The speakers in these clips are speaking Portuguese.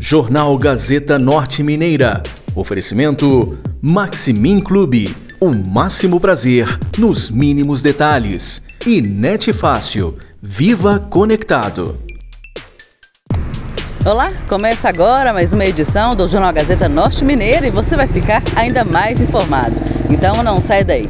Jornal Gazeta Norte Mineira. Oferecimento Maximin Clube. O máximo prazer nos mínimos detalhes. E Net Fácil. Viva Conectado. Olá, começa agora mais uma edição do Jornal Gazeta Norte Mineira e você vai ficar ainda mais informado. Então não sai daí.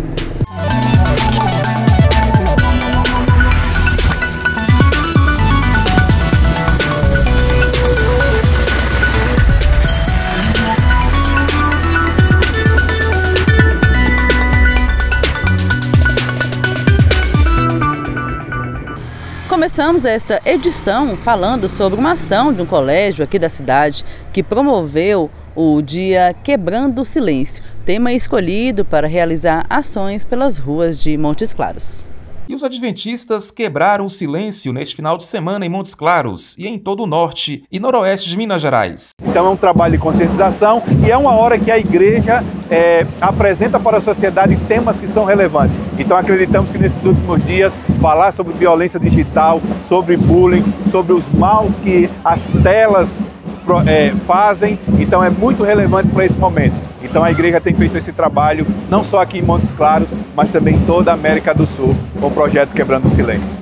Começamos esta edição falando sobre uma ação de um colégio aqui da cidade que promoveu o dia Quebrando o Silêncio, tema escolhido para realizar ações pelas ruas de Montes Claros. E os adventistas quebraram o silêncio neste final de semana em Montes Claros e em todo o norte e noroeste de Minas Gerais. Então é um trabalho de conscientização e é uma hora que a igreja apresenta para a sociedade temas que são relevantes. Então acreditamos que nesses últimos dias falar sobre violência digital, sobre bullying, sobre os maus que as telas fazem, então é muito relevante para esse momento. Então a igreja tem feito esse trabalho não só aqui em Montes Claros, mas também em toda a América do Sul, com o projeto Quebrando o Silêncio.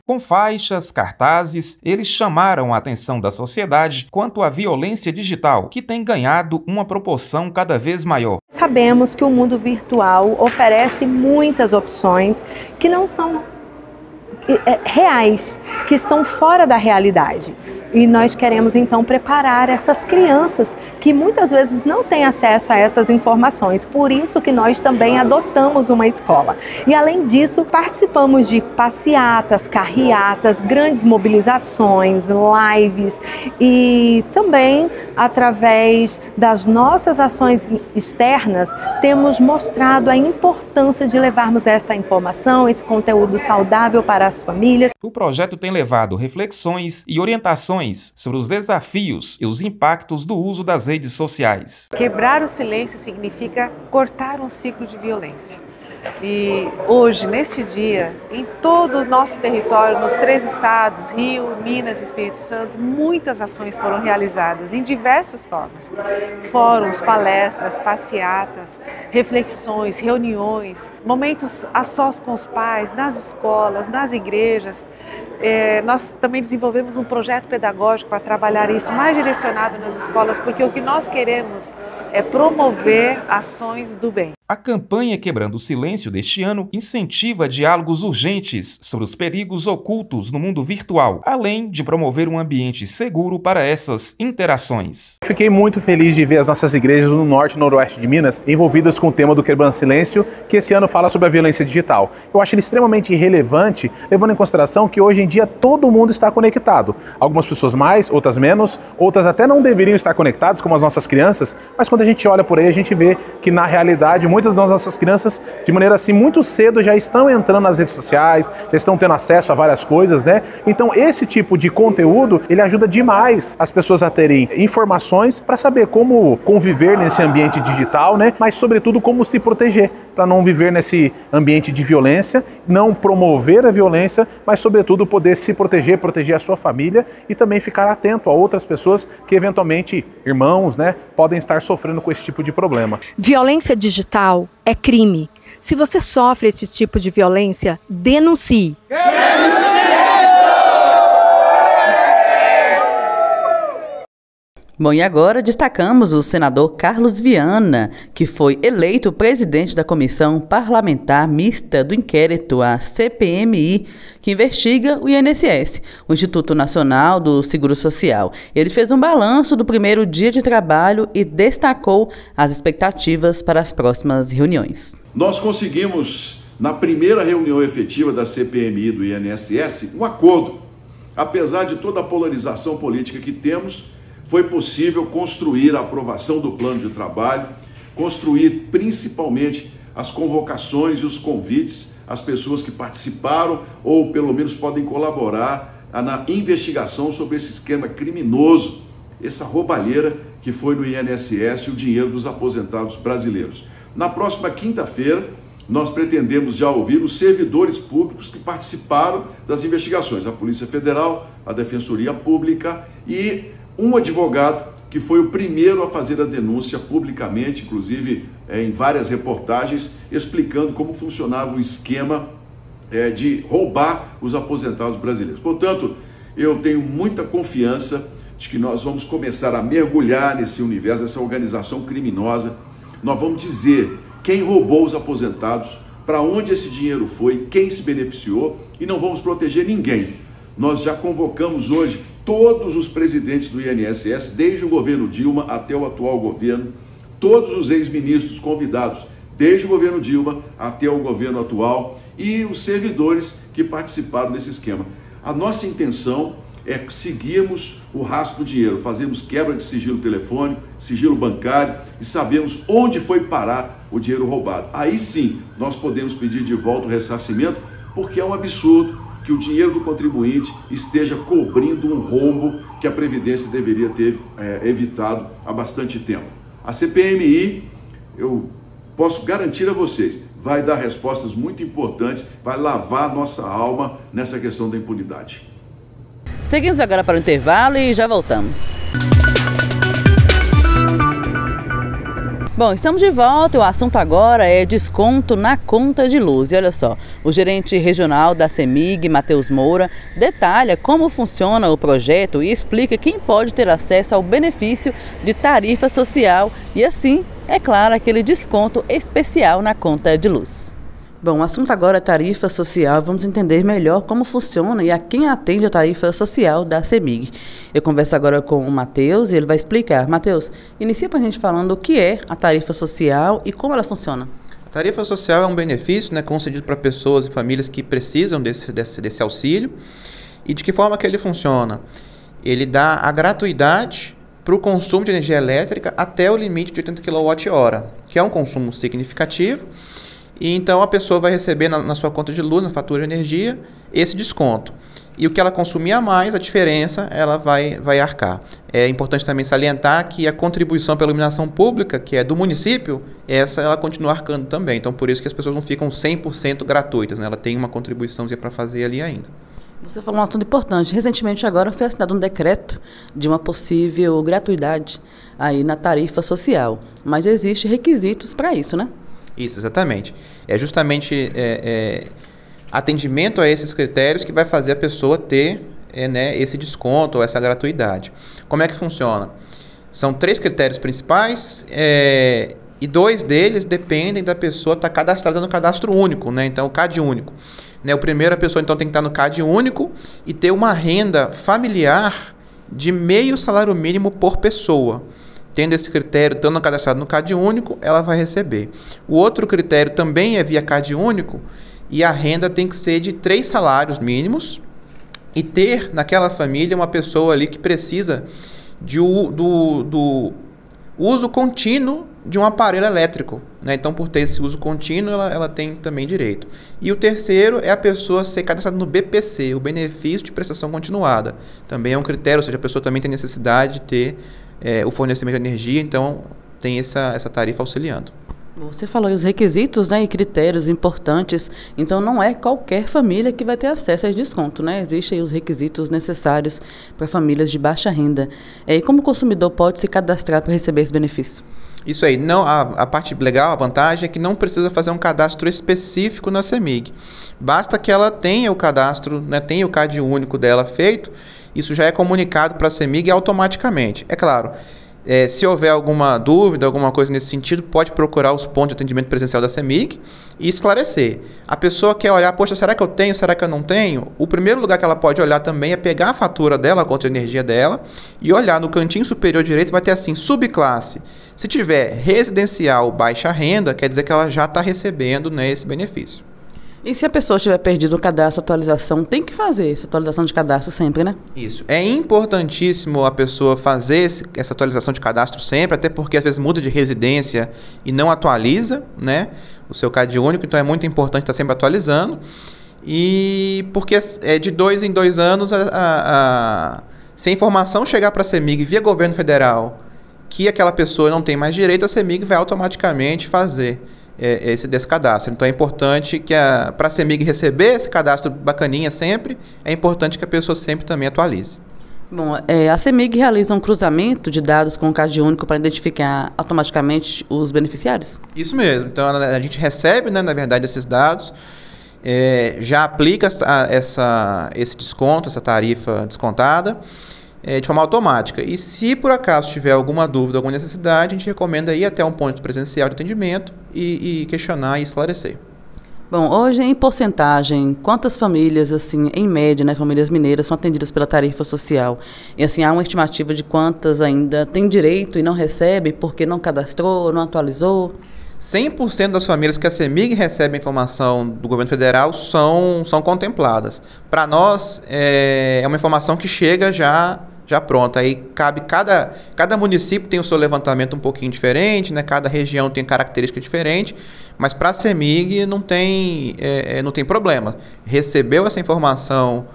Com faixas, cartazes, eles chamaram a atenção da sociedade quanto à violência digital, que tem ganhado uma proporção cada vez maior. Sabemos que o mundo virtual oferece muitas opções que não são reais, que estão fora da realidade. E nós queremos então preparar essas crianças que muitas vezes não têm acesso a essas informações. Por isso que nós também adotamos uma escola. E além disso, participamos de passeatas, carreatas, grandes mobilizações, lives e também através das nossas ações externas temos mostrado a importância de levarmos esta informação, esse conteúdo saudável para as famílias. O projeto tem levado reflexões e orientações sobre os desafios e os impactos do uso das redes sociais. Quebrar o silêncio significa cortar um ciclo de violência. E hoje, neste dia, em todo o nosso território, nos 3 estados, Rio, Minas e Espírito Santo, muitas ações foram realizadas em diversas formas. Fóruns, palestras, passeatas, reflexões, reuniões, momentos a sós com os pais, nas escolas, nas igrejas. Nós também desenvolvemos um projeto pedagógico para trabalhar isso mais direcionado nas escolas, porque o que nós queremos é promover ações do bem. A campanha Quebrando o Silêncio deste ano incentiva diálogos urgentes sobre os perigos ocultos no mundo virtual, além de promover um ambiente seguro para essas interações. Fiquei muito feliz de ver as nossas igrejas no norte e noroeste de Minas envolvidas com o tema do Quebrando o Silêncio, que esse ano fala sobre a violência digital. Eu acho ele extremamente relevante, levando em consideração que hoje em dia todo mundo está conectado. Algumas pessoas mais, outras menos, outras até não deveriam estar conectadas, como as nossas crianças, mas quando a gente olha por aí, a gente vê que na realidade muitas das nossas crianças, de maneira assim muito cedo, já estão entrando nas redes sociais, já estão tendo acesso a várias coisas, né? Então esse tipo de conteúdo, ele ajuda demais as pessoas a terem informações para saber como conviver nesse ambiente digital, né? Mas sobretudo como se proteger, para não viver nesse ambiente de violência, não promover a violência, mas sobretudo poder se proteger, proteger a sua família e também ficar atento a outras pessoas que eventualmente, irmãos, né, podem estar sofrendo com esse tipo de problema. Violência digital é crime. Se você sofre esse tipo de violência, denuncie. Bom, e agora destacamos o senador Carlos Viana, que foi eleito presidente da Comissão Parlamentar Mista do Inquérito, a CPMI, que investiga o INSS, o Instituto Nacional do Seguro Social. Ele fez um balanço do primeiro dia de trabalho e destacou as expectativas para as próximas reuniões. Nós conseguimos, na primeira reunião efetiva da CPMI do INSS, um acordo. Apesar de toda a polarização política que temos, foi possível construir a aprovação do plano de trabalho, construir principalmente as convocações e os convites às pessoas que participaram ou pelo menos podem colaborar na investigação sobre esse esquema criminoso, essa roubalheira que foi no INSS e o dinheiro dos aposentados brasileiros. Na próxima quinta-feira, nós pretendemos já ouvir os servidores públicos que participaram das investigações, a Polícia Federal, a Defensoria Pública e um advogado que foi o primeiro a fazer a denúncia publicamente, inclusive em várias reportagens, explicando como funcionava o esquema de roubar os aposentados brasileiros. Portanto, eu tenho muita confiança de que nós vamos começar a mergulhar nesse universo, nessa organização criminosa. Nós vamos dizer quem roubou os aposentados, para onde esse dinheiro foi, quem se beneficiou, e não vamos proteger ninguém. Nós já convocamos hoje todos os presidentes do INSS, desde o governo Dilma até o atual governo, todos os ex-ministros convidados, desde o governo Dilma até o governo atual, e os servidores que participaram desse esquema. A nossa intenção é seguirmos o rastro do dinheiro, fazemos quebra de sigilo telefônico, sigilo bancário e sabemos onde foi parar o dinheiro roubado. Aí sim, nós podemos pedir de volta o ressarcimento, porque é um absurdo que o dinheiro do contribuinte esteja cobrindo um rombo que a Previdência deveria ter evitado há bastante tempo. A CPMI, eu posso garantir a vocês, vai dar respostas muito importantes, vai lavar nossa alma nessa questão da impunidade. Seguimos agora para o intervalo e já voltamos. Bom, estamos de volta e o assunto agora é desconto na conta de luz. E olha só, o gerente regional da CEMIG, Matheus Moura, detalha como funciona o projeto e explica quem pode ter acesso ao benefício de tarifa social e assim, é claro, aquele desconto especial na conta de luz. Bom, o assunto agora é tarifa social. Vamos entender melhor como funciona e a quem atende a tarifa social da CEMIG. Eu converso agora com o Matheus e ele vai explicar. Matheus, inicia para a gente falando o que é a tarifa social e como ela funciona. A tarifa social é um benefício, né, concedido para pessoas e famílias que precisam desse auxílio. E de que forma que ele funciona? Ele dá a gratuidade para o consumo de energia elétrica até o limite de 80 kWh, que é um consumo significativo. E então a pessoa vai receber na sua conta de luz, na fatura de energia, esse desconto. E o que ela consumir a mais, a diferença, ela vai arcar. É importante também salientar que a contribuição pela iluminação pública, que é do município, ela continua arcando também. Então, por isso que as pessoas não ficam 100% gratuitas, né? Ela tem uma contribuiçãozinha para fazer ali ainda. Você falou um assunto importante. Recentemente agora foi assinado um decreto de uma possível gratuidade aí na tarifa social. Mas existem requisitos para isso, né? Isso, exatamente. É justamente atendimento a esses critérios que vai fazer a pessoa ter esse desconto ou essa gratuidade. Como é que funciona? São 3 critérios principais e 2 deles dependem da pessoa estar cadastrada no cadastro único, né? Então, o CAD único. O primeiro, a pessoa então tem que estar no CAD único e ter uma renda familiar de meio salário mínimo por pessoa. Tendo esse critério, estando cadastrado no CAD único, ela vai receber. O outro critério também é via CAD único e a renda tem que ser de 3 salários mínimos e ter naquela família uma pessoa ali que precisa do uso contínuo de um aparelho elétrico, né? Então, por ter esse uso contínuo, ela tem também direito. E o terceiro é a pessoa ser cadastrada no BPC, o benefício de prestação continuada. Também é um critério, ou seja, a pessoa também tem necessidade de ter o fornecimento de energia, então tem essa tarifa auxiliando. Você falou os requisitos, né, e critérios importantes, então não é qualquer família que vai ter acesso a esse desconto, né? Existem os requisitos necessários para famílias de baixa renda. E como o consumidor pode se cadastrar para receber esse benefício? Isso aí, não, a parte legal, a vantagem é que não precisa fazer um cadastro específico na CEMIG. Basta que ela tenha o cadastro, né, tenha o CAD único dela feito, isso já é comunicado para a CEMIG automaticamente. É claro, se houver alguma dúvida, alguma coisa nesse sentido, pode procurar os pontos de atendimento presencial da CEMIG e esclarecer. A pessoa quer olhar, poxa, será que eu tenho, será que eu não tenho? O primeiro lugar que ela pode olhar também é pegar a fatura dela, a conta de energia dela, e olhar no cantinho superior direito, vai ter assim, subclasse. Se tiver residencial baixa renda, quer dizer que ela já está recebendo, né, esse benefício. E se a pessoa tiver perdido o cadastro, a atualização, tem que fazer essa atualização de cadastro sempre, né? Isso. É importantíssimo a pessoa fazer essa atualização de cadastro sempre, até porque às vezes muda de residência e não atualiza, né, o seu CAD único, então é muito importante estar sempre atualizando. E porque de 2 em 2 anos, se a informação chegar para a CEMIG via governo federal que aquela pessoa não tem mais direito, a CEMIG vai automaticamente fazer esse descadastro. Então é importante que para a CEMIG receber esse cadastro bacaninha sempre, é importante que a pessoa sempre também atualize. Bom, a CEMIG realiza um cruzamento de dados com o CAD único para identificar automaticamente os beneficiários? Isso mesmo. Então a gente recebe, né, na verdade, esses dados, já aplica esse desconto, essa tarifa descontada, de forma automática. E se por acaso tiver alguma dúvida, alguma necessidade, a gente recomenda ir até um ponto presencial de atendimento e questionar e esclarecer. Bom, hoje em porcentagem, quantas famílias, assim, em média, né, famílias mineiras são atendidas pela tarifa social? E assim, há uma estimativa de quantas ainda têm direito e não recebem porque não cadastrou, não atualizou? 100% das famílias que a CEMIG recebe a informação do governo federal são contempladas. Para nós, é uma informação que chega já pronta. Aí cabe, cada município tem o seu levantamento um pouquinho diferente, né? Cada região tem característica diferente, mas para a CEMIG não tem problema. Recebeu essa informação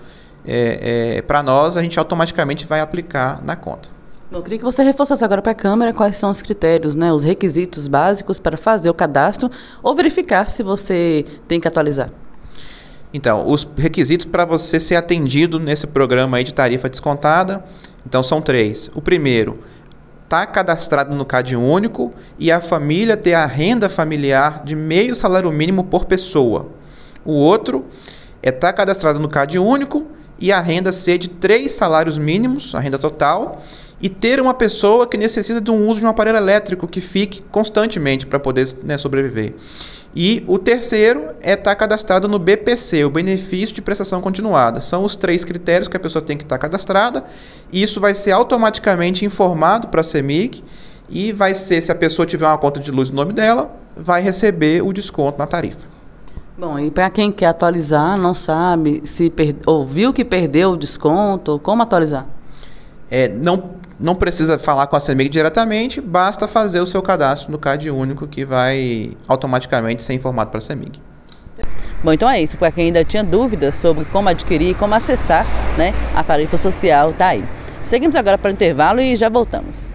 para nós, a gente automaticamente vai aplicar na conta. Eu queria que você reforçasse agora para a Câmara quais são os critérios, né, os requisitos básicos para fazer o cadastro ou verificar se você tem que atualizar. Então, os requisitos para você ser atendido nesse programa aí de tarifa descontada, então são 3. O primeiro, estar cadastrado no CAD único e a família ter a renda familiar de meio salário mínimo por pessoa. O outro é estar cadastrado no CAD único e a renda ser de 3 salários mínimos, a renda total, e ter uma pessoa que necessita de um uso de um aparelho elétrico que fique constantemente para poder, né, sobreviver. E o terceiro é estar cadastrado no BPC, o Benefício de Prestação Continuada. São os 3 critérios que a pessoa tem que estar cadastrada, e isso vai ser automaticamente informado para a CEMIG, e vai ser, se a pessoa tiver uma conta de luz no nome dela, vai receber o desconto na tarifa. Bom, e para quem quer atualizar, não sabe se ouviu que perdeu o desconto, como atualizar? Não precisa falar com a CEMIG diretamente, basta fazer o seu cadastro no CAD único que vai automaticamente ser informado para a CEMIG. Bom, então é isso. Para quem ainda tinha dúvidas sobre como adquirir, como acessar, né, a tarifa social, tá aí. Seguimos agora para o intervalo e já voltamos.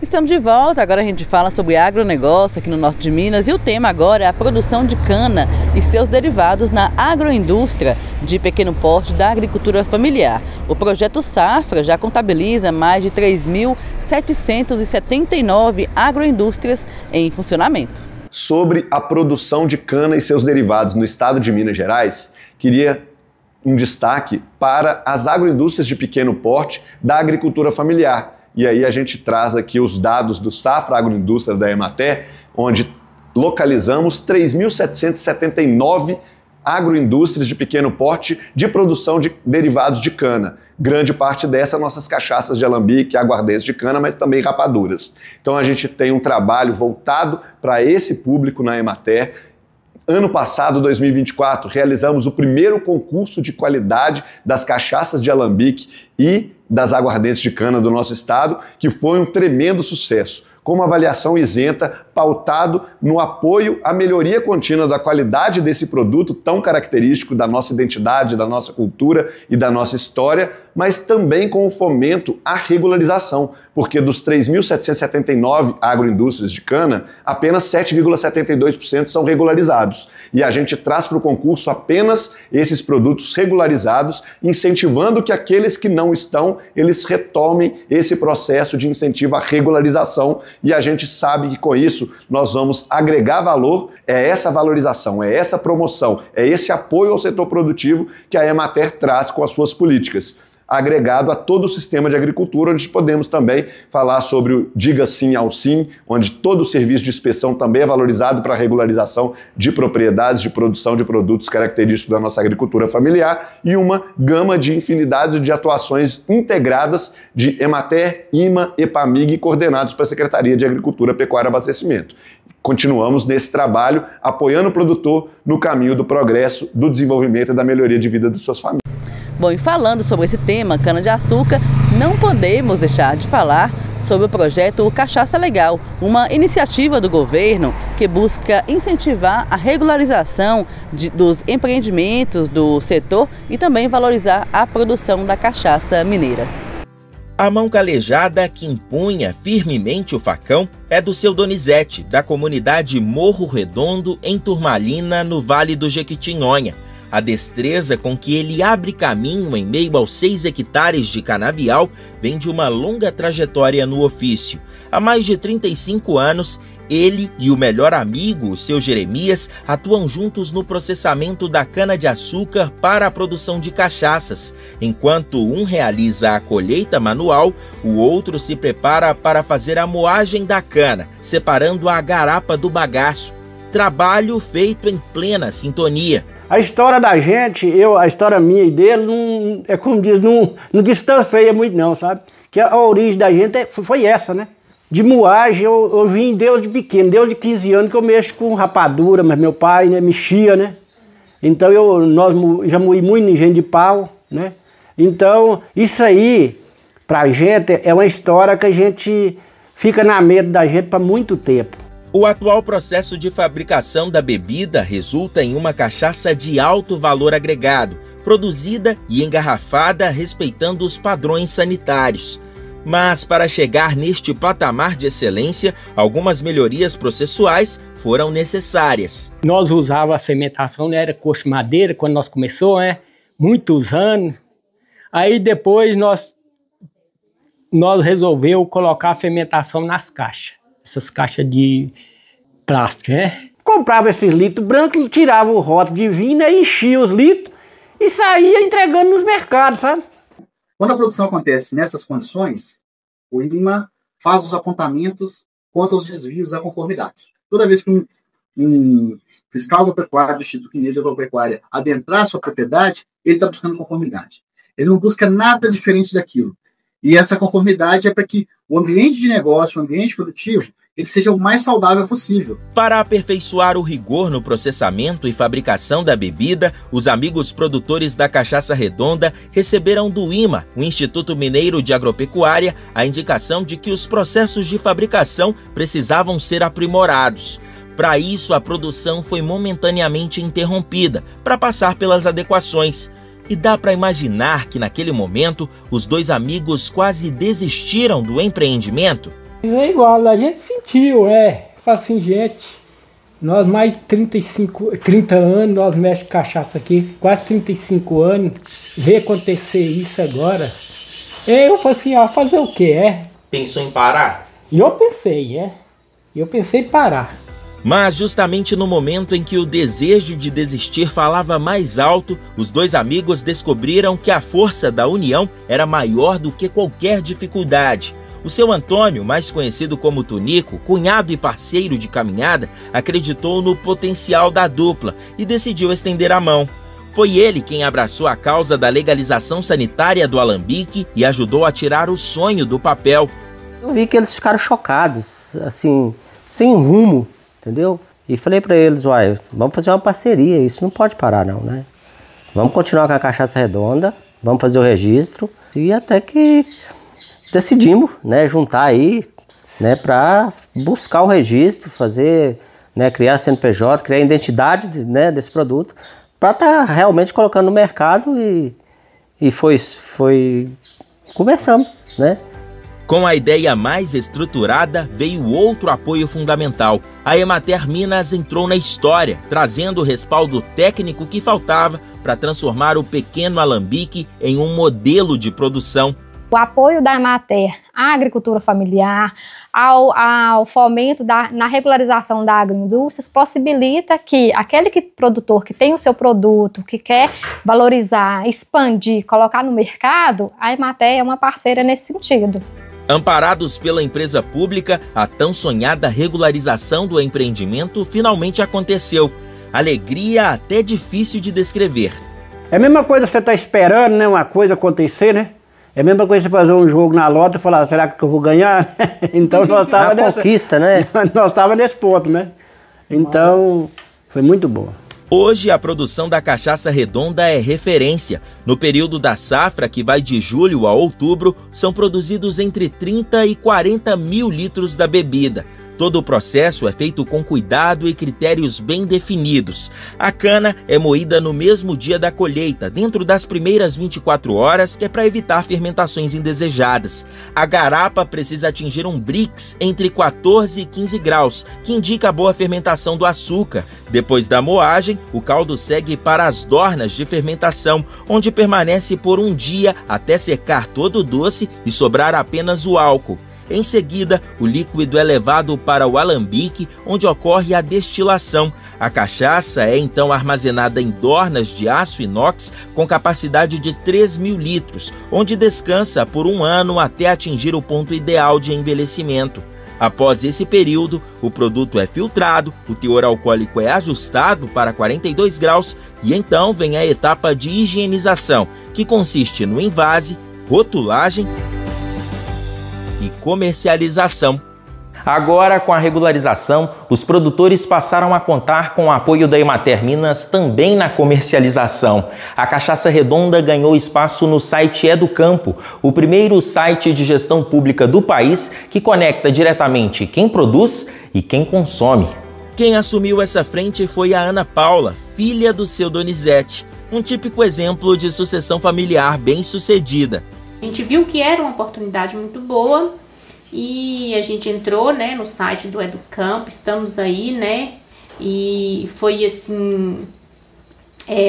Estamos de volta, agora a gente fala sobre agronegócio aqui no norte de Minas e o tema agora é a produção de cana e seus derivados na agroindústria de pequeno porte da agricultura familiar. O projeto Safra já contabiliza mais de 3.779 agroindústrias em funcionamento. Sobre a produção de cana e seus derivados no estado de Minas Gerais, queria um destaque para as agroindústrias de pequeno porte da agricultura familiar. E aí a gente traz aqui os dados do Safra Agroindústria da Emater, onde localizamos 3.779 agroindústrias de pequeno porte de produção de derivados de cana. Grande parte dessa nossas cachaças de alambique, aguardentes de cana, mas também rapaduras. Então a gente tem um trabalho voltado para esse público na Emater. Ano passado, 2024, realizamos o primeiro concurso de qualidade das cachaças de alambique e das aguardentes de cana do nosso estado, que foi um tremendo sucesso, com uma avaliação isenta, pautado no apoio à melhoria contínua da qualidade desse produto tão característico da nossa identidade, da nossa cultura e da nossa história, mas também com o fomento à regularização, porque dos 3.779 agroindústrias de cana, apenas 7,72% são regularizados. E a gente traz para o concurso apenas esses produtos regularizados, incentivando que aqueles que não estão, eles retomem esse processo de incentivo à regularização, e a gente sabe que com isso nós vamos agregar valor, é essa valorização, é essa promoção, é esse apoio ao setor produtivo que a Emater traz com as suas políticas, agregado a todo o sistema de agricultura, onde podemos também falar sobre o Diga Sim ao Sim, onde todo o serviço de inspeção também é valorizado para a regularização de propriedades de produção de produtos característicos da nossa agricultura familiar, e uma gama de infinidade de atuações integradas de Emater, IMA, EPAMIG, coordenados pela Secretaria de Agricultura, Pecuária e Abastecimento. Continuamos nesse trabalho, apoiando o produtor no caminho do progresso, do desenvolvimento e da melhoria de vida de suas famílias. Bom, e falando sobre esse tema, cana-de-açúcar, não podemos deixar de falar sobre o projeto Cachaça Legal, uma iniciativa do governo que busca incentivar a regularização dos empreendimentos do setor e também valorizar a produção da cachaça mineira. A mão calejada que empunha firmemente o facão é do seu Donizete, da comunidade Morro Redondo, em Turmalina, no Vale do Jequitinhonha. A destreza com que ele abre caminho em meio aos 6 hectares de canavial vem de uma longa trajetória no ofício. Há mais de 35 anos, ele e o melhor amigo, o seu Jeremias, atuam juntos no processamento da cana-de-açúcar para a produção de cachaças. Enquanto um realiza a colheita manual, o outro se prepara para fazer a moagem da cana, separando a garapa do bagaço. Trabalho feito em plena sintonia. A história da gente, a história minha e dele, não, é como diz, não distancia muito não, sabe? Que a origem da gente foi essa, né? De moagem, eu vim desde pequeno, desde 15 anos que eu mexo com rapadura, mas meu pai, né, mexia, né? Então nós já moí muito engenho de pau, né? Então isso aí, pra gente, é uma história que a gente fica na mente da gente para muito tempo. O atual processo de fabricação da bebida resulta em uma cachaça de alto valor agregado, produzida e engarrafada respeitando os padrões sanitários. Mas para chegar neste patamar de excelência, algumas melhorias processuais foram necessárias. Nós usávamos a fermentação, né? Era coxo de madeira quando nós começamos, né? Muitos anos. Aí depois nós resolvemos colocar a fermentação nas caixas. Essas caixas de plástico, né? Comprava esses litros brancos, tirava o rótulo de vinho, né? Enchia os litros e saía entregando nos mercados, sabe? Quando a produção acontece nessas condições, o INMA faz os apontamentos quanto aos desvios da conformidade. Toda vez que um fiscal agropecuário do Instituto Mineiro de Agropecuária adentrar sua propriedade, ele está buscando conformidade. Ele não busca nada diferente daquilo. E essa conformidade é para que o ambiente de negócio, o ambiente produtivo, ele seja o mais saudável possível. Para aperfeiçoar o rigor no processamento e fabricação da bebida, os amigos produtores da Cachaça Redonda receberam do IMA, o Instituto Mineiro de Agropecuária, a indicação de que os processos de fabricação precisavam ser aprimorados. Para isso, a produção foi momentaneamente interrompida para passar pelas adequações. E dá para imaginar que naquele momento os dois amigos quase desistiram do empreendimento? É igual, a gente sentiu, fala assim, gente, nós mais de 30 anos, nós mexemos cachaça aqui, quase 35 anos, ver acontecer isso agora. Eu falei assim, fazer o quê, Pensou em parar? Eu pensei em parar. Mas justamente no momento em que o desejo de desistir falava mais alto, os dois amigos descobriram que a força da união era maior do que qualquer dificuldade. O seu Antônio, mais conhecido como Tunico, cunhado e parceiro de caminhada, acreditou no potencial da dupla e decidiu estender a mão. Foi ele quem abraçou a causa da legalização sanitária do alambique e ajudou a tirar o sonho do papel. Eu vi que eles ficaram chocados, assim, sem rumo. Entendeu? E falei para eles, vamos fazer uma parceria, isso não pode parar não, né? Vamos continuar com a Cachaça Redonda, vamos fazer o registro e até que decidimos, né, juntar aí, né, para buscar o registro, fazer, né, criar a CNPJ, criar a identidade, né, desse produto, para estar realmente colocando no mercado e começamos, né? Com a ideia mais estruturada, veio outro apoio fundamental. A Emater Minas entrou na história, trazendo o respaldo técnico que faltava para transformar o pequeno alambique em um modelo de produção. O apoio da Emater à agricultura familiar, ao fomento na regularização da agroindústria, possibilita que aquele produtor que tem o seu produto, que quer valorizar, expandir, colocar no mercado, a Emater é uma parceira nesse sentido. Amparados pela empresa pública, a tão sonhada regularização do empreendimento finalmente aconteceu. Alegria até difícil de descrever. É a mesma coisa você estar esperando, né, uma coisa acontecer, né? É a mesma coisa você fazer um jogo na lota e falar, será que eu vou ganhar? Então nós estávamos nessa conquista, né? Nós estávamos nesse ponto, né? Então foi muito boa. Hoje, a produção da Cachaça Redonda é referência. No período da safra, que vai de julho a outubro, são produzidos entre 30 e 40 mil litros da bebida. Todo o processo é feito com cuidado e critérios bem definidos. A cana é moída no mesmo dia da colheita, dentro das primeiras 24 horas, que é para evitar fermentações indesejadas. A garapa precisa atingir um Brix entre 14 e 15 graus, que indica a boa fermentação do açúcar. Depois da moagem, o caldo segue para as dornas de fermentação, onde permanece por um dia até secar todo o doce e sobrar apenas o álcool. Em seguida, o líquido é levado para o alambique, onde ocorre a destilação. A cachaça é então armazenada em dornas de aço inox com capacidade de 3.000 litros, onde descansa por um ano até atingir o ponto ideal de envelhecimento. Após esse período, o produto é filtrado, o teor alcoólico é ajustado para 42 graus e então vem a etapa de higienização, que consiste no envase, rotulagem e comercialização. Agora, com a regularização, os produtores passaram a contar com o apoio da Emater Minas também na comercialização. A Cachaça Redonda ganhou espaço no site Educampo, o primeiro site de gestão pública do país que conecta diretamente quem produz e quem consome. Quem assumiu essa frente foi a Ana Paula, filha do seu Donizete, um típico exemplo de sucessão familiar bem-sucedida. A gente viu que era uma oportunidade muito boa e a gente entrou, né, no site do Educampo, estamos aí, né, e foi assim,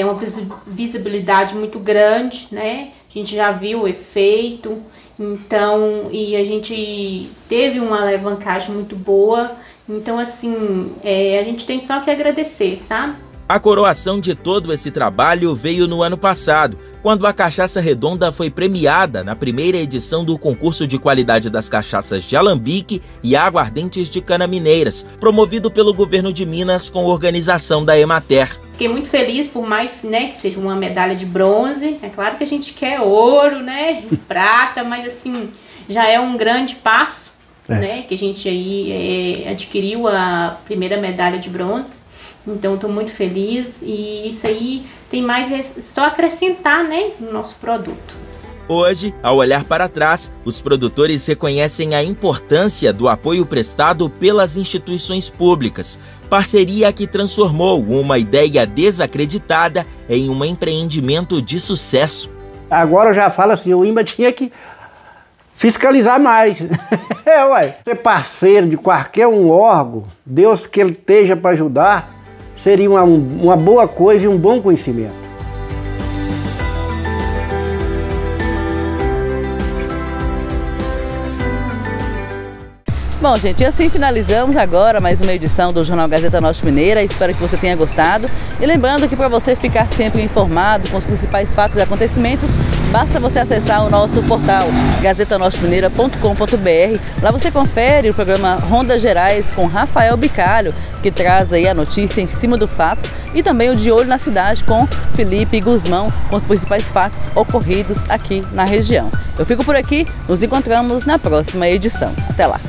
uma visibilidade muito grande, né, a gente já viu o efeito, então, e a gente teve uma alavancagem muito boa, então assim, a gente tem só que agradecer, sabe? A coroação de todo esse trabalho veio no ano passado, quando a Cachaça Redonda foi premiada na primeira edição do concurso de qualidade das cachaças de alambique e aguardentes de cana-mineiras, promovido pelo governo de Minas com organização da Emater. Fiquei muito feliz, por mais, né, que seja uma medalha de bronze. É claro que a gente quer ouro, né, prata, mas assim, já é um grande passo, né, que a gente aí adquiriu a primeira medalha de bronze. Então, estou muito feliz e isso aí tem mais só acrescentar, né, no nosso produto. Hoje, ao olhar para trás, os produtores reconhecem a importância do apoio prestado pelas instituições públicas, parceria que transformou uma ideia desacreditada em um empreendimento de sucesso. Agora eu já falo assim, o INBA tinha que fiscalizar mais. Ser parceiro de qualquer um órgão, Deus que ele esteja para ajudar, seria uma boa coisa e um bom conhecimento. Bom, gente, e assim finalizamos agora mais uma edição do Jornal Gazeta Norte Mineira. Espero que você tenha gostado. E lembrando que para você ficar sempre informado com os principais fatos e acontecimentos, basta você acessar o nosso portal gazetanortemineira.com.br. Lá você confere o programa Rondas Gerais com Rafael Bicalho, que traz aí a notícia em cima do fato, e também o De Olho na Cidade com Felipe Guzmão, com os principais fatos ocorridos aqui na região. Eu fico por aqui, nos encontramos na próxima edição. Até lá!